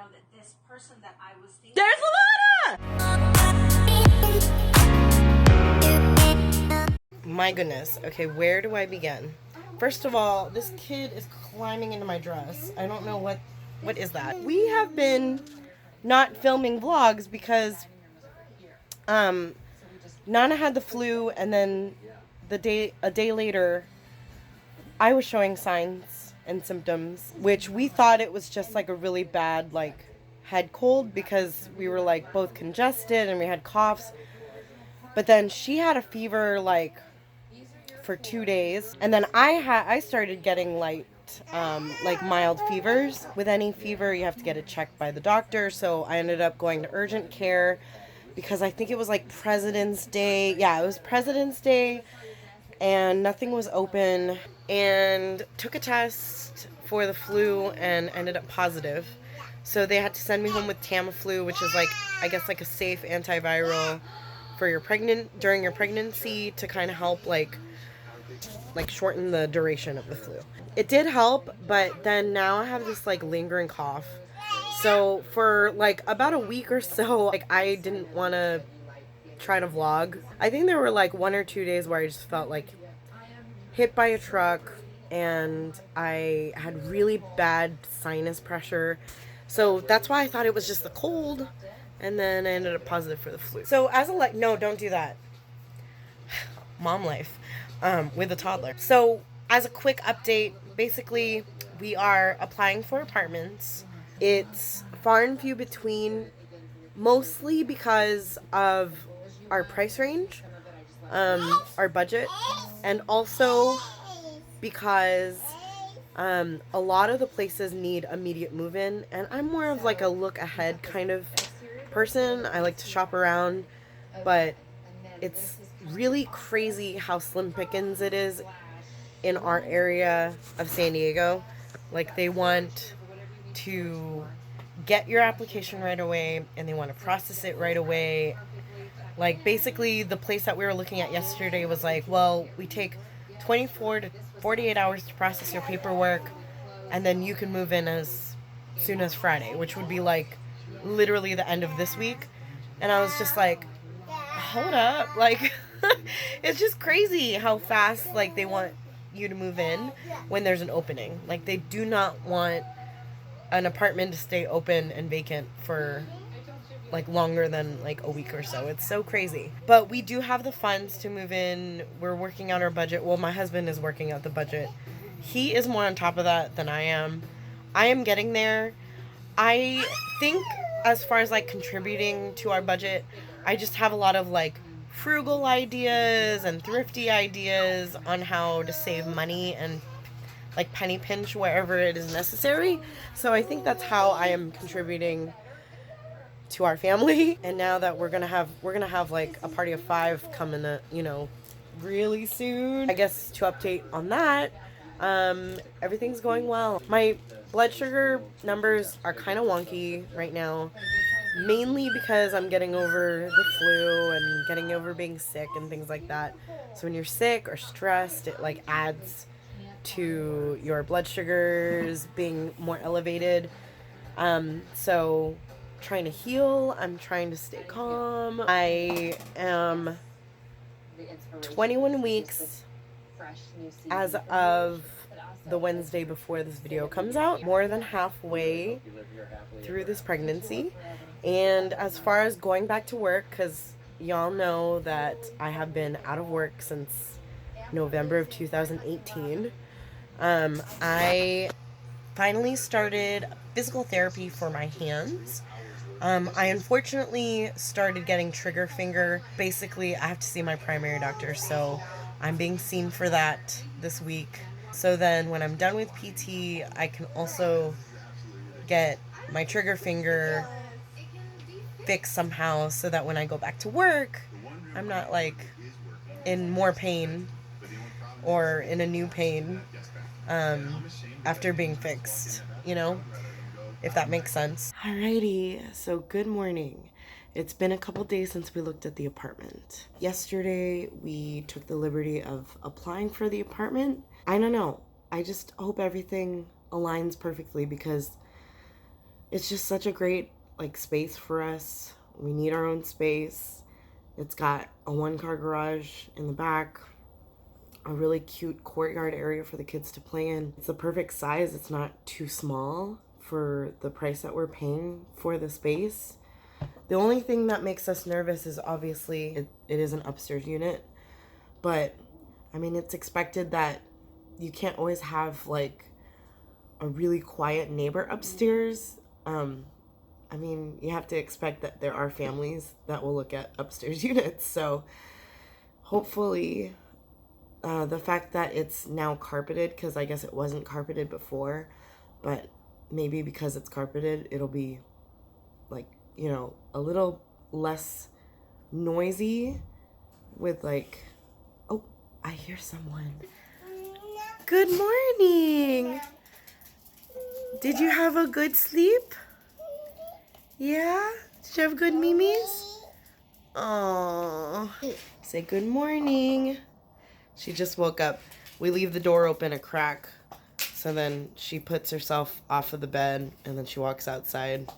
know, that this person that I was thinking. There's Alana! My goodness. Okay, where do I begin? First of all, this kid is climbing into my dress. I don't know what is that. We have been not filming vlogs because Nana had the flu, and then a day later I was showing signs and symptoms, which we thought it was just like a really bad like head cold because we were like both congested and we had coughs. But then she had a fever like for 2 days, and then I started getting like mild fevers. With any fever, you have to get it checked by the doctor. So I ended up going to urgent care because I think it was like President's Day. Yeah, it was President's Day, and nothing was open. And took a test for the flu and ended up positive. So they had to send me home with Tamiflu, which is like, I guess, like a safe antiviral for during your pregnancy to kind of help like shorten the duration of the flu. It did help, but then now I have this like lingering cough. So for like about a week or so, like I didn't want to try to vlog. I think there were like 1 or 2 days where I just felt like hit by a truck, and I had really bad sinus pressure. So that's why I thought it was just the cold, and then I ended up positive for the flu. So as a no, don't do that. Mom life with a toddler. So as a quick update, basically we are applying for apartments. It's far and few between, mostly because of our price range, our budget, and also because a lot of the places need immediate move-in, and I'm more of like a look ahead kind of person. I like to shop around, but it's really crazy how slim pickings it is in our area of San Diego. Like, they want to get your application right away, and they want to process it right away. Like, basically, the place that we were looking at yesterday was like, well, we take 24 to 48 hours to process your paperwork, and then you can move in as soon as Friday, which would be like literally the end of this week. And I was just like, hold up, like it's just crazy how fast like they want you to move in when there's an opening. Like, they do not want an apartment to stay open and vacant for like longer than like a week or so. It's so crazy. But we do have the funds to move in. We're working out our budget. Well, my husband is working out the budget. He is more on top of that than I am. I am getting there. I think as far as like contributing to our budget, I just have a lot of like frugal ideas and thrifty ideas on how to save money and like penny pinch wherever it is necessary. So I think that's how I am contributing to our family. And now that we're gonna have like a party of 5 coming really soon. I guess to update on that, everything's going well. My blood sugar numbers are kind of wonky right now, mainly because I'm getting over the flu and getting over being sick and things like that. So when you're sick or stressed, it like adds to your blood sugars being more elevated. So trying to heal, I'm trying to stay calm. I am 21 weeks as of the Wednesday before this video comes out, more than halfway through this pregnancy. And as far as going back to work, because y'all know that I have been out of work since November of 2018, I finally started physical therapy for my hands. I unfortunately started getting trigger finger. Basically, I have to see my primary doctor, so I'm being seen for that this week. So then when I'm done with PT, I can also get my trigger finger fixed somehow so that when I go back to work, I'm not like in more pain or in a new pain after being fixed, if that makes sense. Alrighty, so good morning. It's been a couple days since we looked at the apartment. Yesterday, we took the liberty of applying for the apartment. I don't know. I just hope everything aligns perfectly because it's just such a great like space for us. We need our own space. It's got a 1-car garage in the back, a really cute courtyard area for the kids to play in. It's the perfect size. It's not too small for the price that we're paying for the space. The only thing that makes us nervous is obviously it is an upstairs unit, but I mean, it's expected that you can't always have like a really quiet neighbor upstairs. I mean, you have to expect that there are families that will look at upstairs units. So hopefully the fact that it's now carpeted, because I guess it wasn't carpeted before, but maybe because it's carpeted, it'll be like, you know, a little less noisy with like, oh, I hear someone. Good morning. Did you have a good sleep? Yeah? Did you have good mimis? Oh, say good morning. She just woke up. We leave the door open a crack, so then she puts herself off of the bed and then she walks outside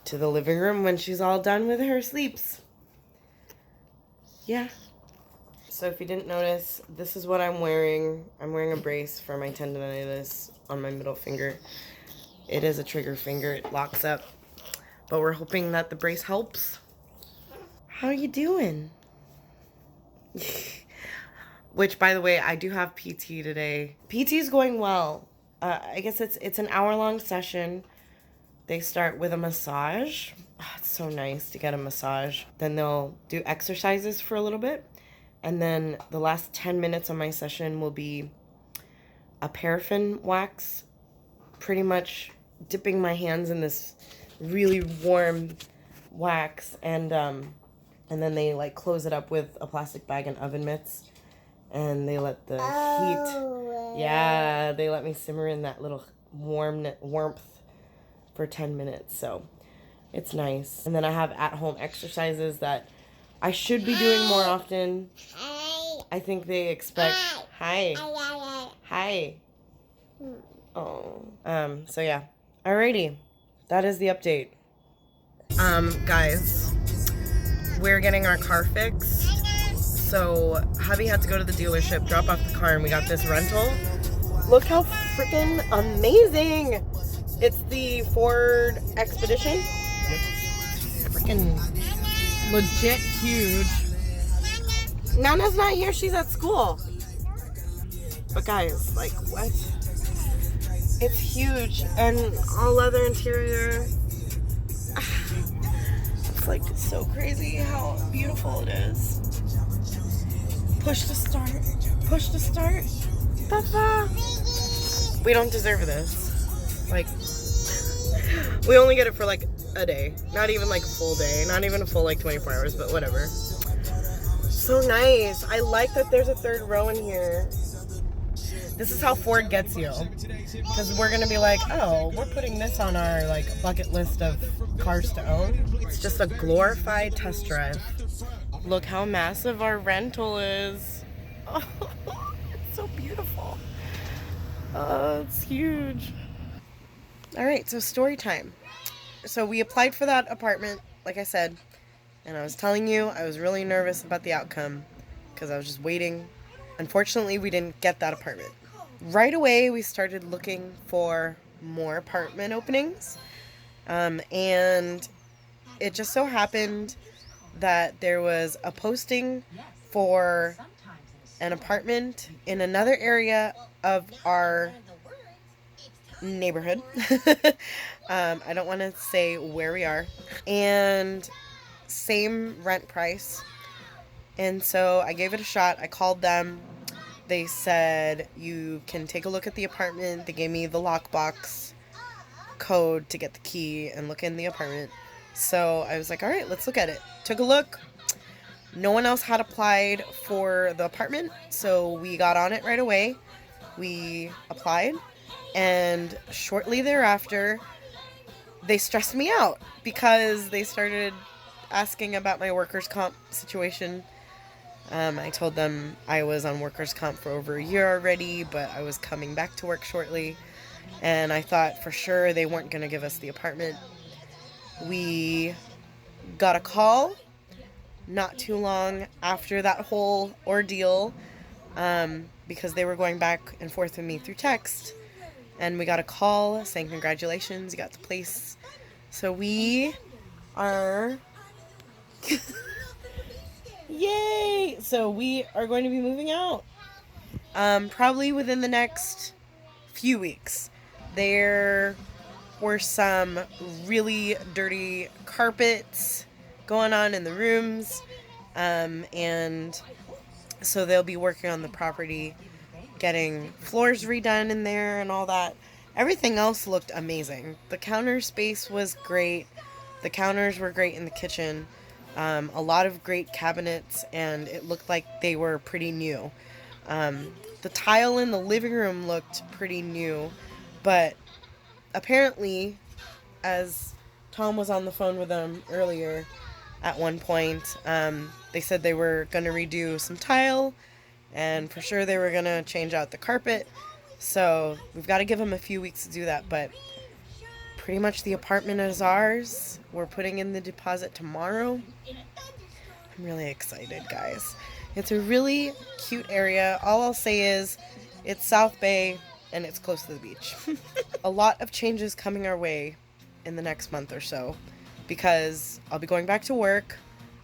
to the living room when she's all done with her sleeps. Yeah. So if you didn't notice, this is what I'm wearing. I'm wearing a brace for my tendonitis on my middle finger. It is a trigger finger. It locks up. But we're hoping that the brace helps. How are you doing? Which, by the way, I do have PT today. PT is going well. I guess it's an hour-long session. They start with a massage. Oh, it's so nice to get a massage. Then they'll do exercises for a little bit. And then the last 10 minutes of my session will be a paraffin wax. Pretty much dipping my hands in this really warm wax. And then they like close it up with a plastic bag and oven mitts. And they let the heat, yeah, they let me simmer in that little warmth for 10 minutes. So it's nice. And then I have at-home exercises that I should be doing more often. I think they expect, hi. Oh, so yeah. Alrighty. That is the update. Guys, we're getting our car fixed. So hubby had to go to the dealership, drop off the car, and we got this rental. Look how freaking amazing! It's the Ford Expedition. Yep. Freaking legit huge. Nana's not here, she's at school. But guys, like, what? It's huge and all leather interior. It's like so crazy how beautiful it is. Push to start. Push to start. Papa. We don't deserve this. Like, we only get it for like a day. Not even like a full day. Not even a full like 24 hours, but whatever. So nice. I like that there's a third row in here. This is how Ford gets you. Because we're going to be like, oh, we're putting this on our like bucket list of cars to own. It's just a glorified test drive. Look how massive our rental is. Oh, it's so beautiful. It's huge. All right, so story time. So we applied for that apartment, like I said, and I was telling you I was really nervous about the outcome because I was just waiting. Unfortunately, we didn't get that apartment. Right away, we started looking for more apartment openings, and it just so happened that there was a posting for an apartment in another area of our neighborhood. I don't want to say where we are. And same rent price. And so I gave it a shot. I called them. They said, you can take a look at the apartment. They gave me the lockbox code to get the key and look in the apartment. So I was like, all right, let's look at it. Took a look. No one else had applied for the apartment, so we got on it right away. We applied, and shortly thereafter, they stressed me out because they started asking about my workers' comp situation. I told them I was on workers' comp for over a year already, but I was coming back to work shortly. and I thought for sure they weren't going to give us the apartment. We got a call not too long after that whole ordeal, because they were going back and forth with me through text, and we got a call saying congratulations, you got the place. So we are yay! So we are going to be moving out, probably within the next few weeks. There were some really dirty carpets going on in the rooms, and so they'll be working on the property, getting floors redone in there and all that. Everything else looked amazing. The counter space was great. The counters were great in the kitchen. A lot of great cabinets, and it looked like they were pretty new. The tile in the living room looked pretty new, but apparently, as Tom was on the phone with them earlier, at one point, they said they were going to redo some tile, and for sure they were going to change out the carpet. So we've got to give them a few weeks to do that, but pretty much the apartment is ours. We're putting in the deposit tomorrow. I'm really excited, guys. It's a really cute area. All I'll say is it's South Bay and it's close to the beach. A lot of changes coming our way in the next month or so, because I'll be going back to work.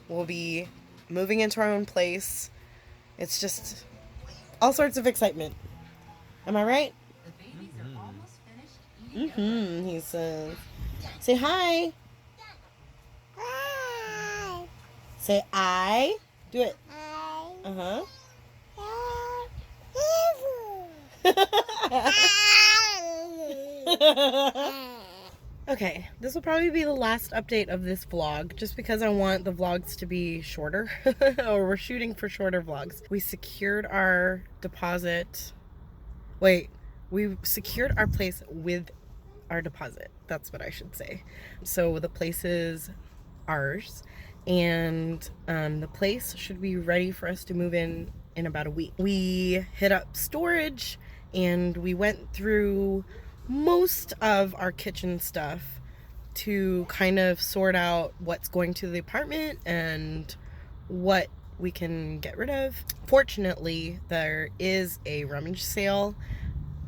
We'll be moving into our own place. It's just all sorts of excitement. Am I right? Mm-hmm. He says, say hi. Hi. Say I. Do it. Uh-huh. Okay, this will probably be the last update of this vlog, just because I want the vlogs to be shorter. Or we're shooting for shorter vlogs. We secured our deposit. Wait, we secured our place with our deposit. That's what I should say. So the place is ours, and the place should be ready for us to move in about a week. We hit up storage, and we went through most of our kitchen stuff to kind of sort out what's going to the apartment and what we can get rid of. Fortunately, there is a rummage sale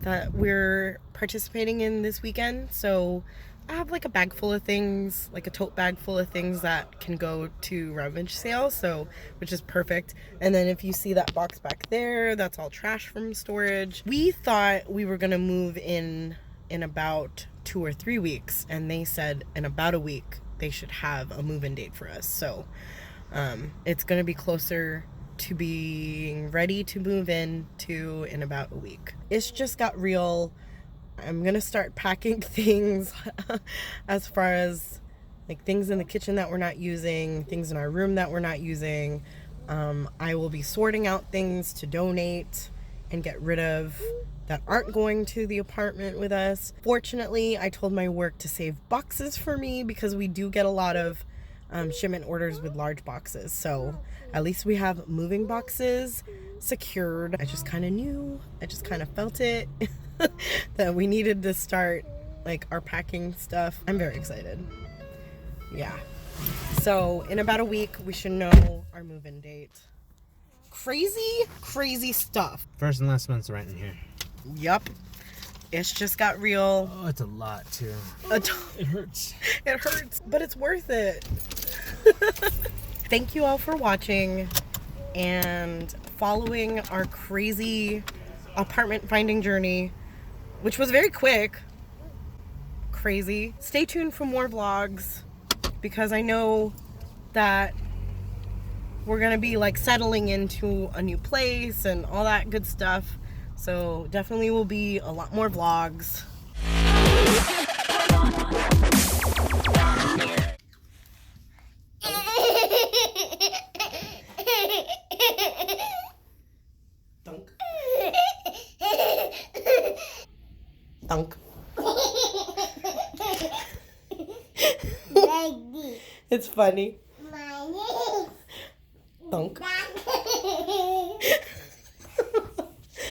that we're participating in this weekend, so I have like a bag full of things, like a tote bag full of things that can go to rummage sale, so which is perfect. And then if you see that box back there, that's all trash from storage. We thought we were gonna move in about 2 or 3 weeks, and they said in about a week they should have a move-in date for us. So it's gonna be closer to being ready to move in about a week. It's just got real. I'm gonna start packing things as far as like things in the kitchen that we're not using, things in our room that we're not using. I will be sorting out things to donate and get rid of that aren't going to the apartment with us. Fortunately, I told my work to save boxes for me, because we do get a lot of shipment orders with large boxes. So at least we have moving boxes secured. I just kind of knew, I just kind of felt it that we needed to start like our packing stuff. I'm very excited. Yeah. So in about a week, we should know our move-in date. Crazy stuff. First and last month's rent in here. Yup. It's just got real. Oh, it's a lot too. It hurts. It hurts, but it's worth it. Thank you all for watching and following our crazy apartment finding journey, which was very quick. Crazy. Stay tuned for more vlogs, because I know that we're gonna be like settling into a new place and all that good stuff. So definitely will be a lot more vlogs. Thunk. Thunk. It's funny. Thunk.